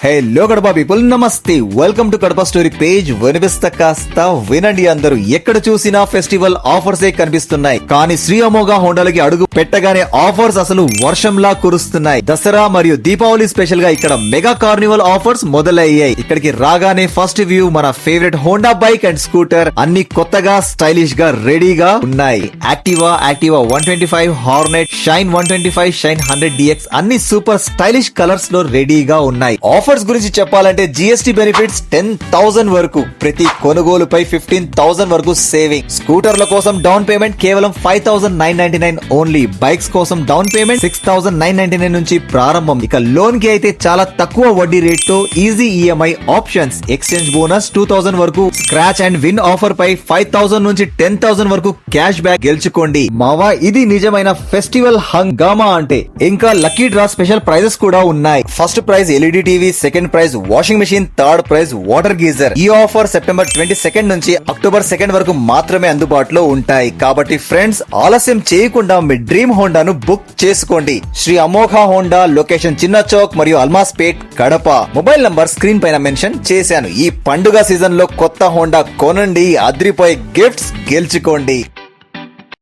Hello Kadapa people, నమస్తే. Welcome to Kadapa story page. వినిపిస్తా కాస్త వినండి అందరూ. ఎక్కడ చూసినా ఫెస్టివల్ ఆఫర్స్ కనిపిస్తున్నాయి, కానీ శ్రీ అమోఘ హోండాలకి అడుగు పెట్టగానే ఆఫర్స్ అసలు వర్షంలా కురుస్తున్నాయి. దసరా మరియు దీపావళి స్పెషల్ గా ఇక్కడ మెగా కార్నివల్ ఆఫర్స్ మొదలయ్యాయి. ఇక్కడికి రాగానే ఫస్ట్ వ్యూ మన favourite Honda bike and scooter అన్ని కొత్తగా స్టైలిష్ గా రెడీగా ఉన్నాయి. Activa 125, Hornet, shine 125, shine 100 DX అన్ని సూపర్ స్టైలిష్ కలర్స్ లో రెడీగా ఉన్నాయి. ఆఫర్స్ గురించి చెప్పాలంటే GST బెనిఫిట్స్ 10,000 వరకు, ప్రతి కొనుగోలుపై 15,000 వరకు సేవింగ్. స్కూటర్ల కోసం డౌన్ పేమెంట్ కేవలం 5,999 ఓన్లీ. బైక్స్ కోసం డౌన్ పేమెంట్ 6,999 నుంచి ప్రారంభం. ఇక లోన్ కి అయితే చాలా తక్కువ వడ్డీ రేట్ తో easy EMI options. Exchange bonus 2,000 వరకు, స్క్రాచ్ అండ్ విన్ ఆఫర్ పై 5,000 నుంచి 10,000 వరకు క్యాష్ బ్యాక్ గెలుచుకోండి. మావా, ఇది నిజమైన ఫెస్టివల్ హంగామా అంటే. ఇంకా లక్కీ డ్రా స్పెషల్ ప్రైజెస్ కూడా ఉన్నాయి. First prize LED TV, second prize washing machine, third prize water geyser. ఈ ఆఫర్ సెప్టెంబర్ 22 నుంచి అక్టోబర్ 2 వరకు మాత్రమే అందుబాటులో ఉంటాయి. కాబట్టి ఫ్రెండ్స్, ఆలస్యం చేయకుండా మీ డ్రీమ్ హోండాను బుక్ చేసుకోండి. శ్రీ అమోఘ హోండా, లొకేషన్ చిన్న చౌక్ మరియు అల్మాస్ పేట్, కడప. మొబైల్ నంబర్ స్క్రీన్ పైన మెన్షన్ చేశాను. ఈ పండుగ సీజన్ లో కొత్త హోండా కొనండి, అద్రిపోయే గిఫ్ట్స్ గెలుచుకోండి.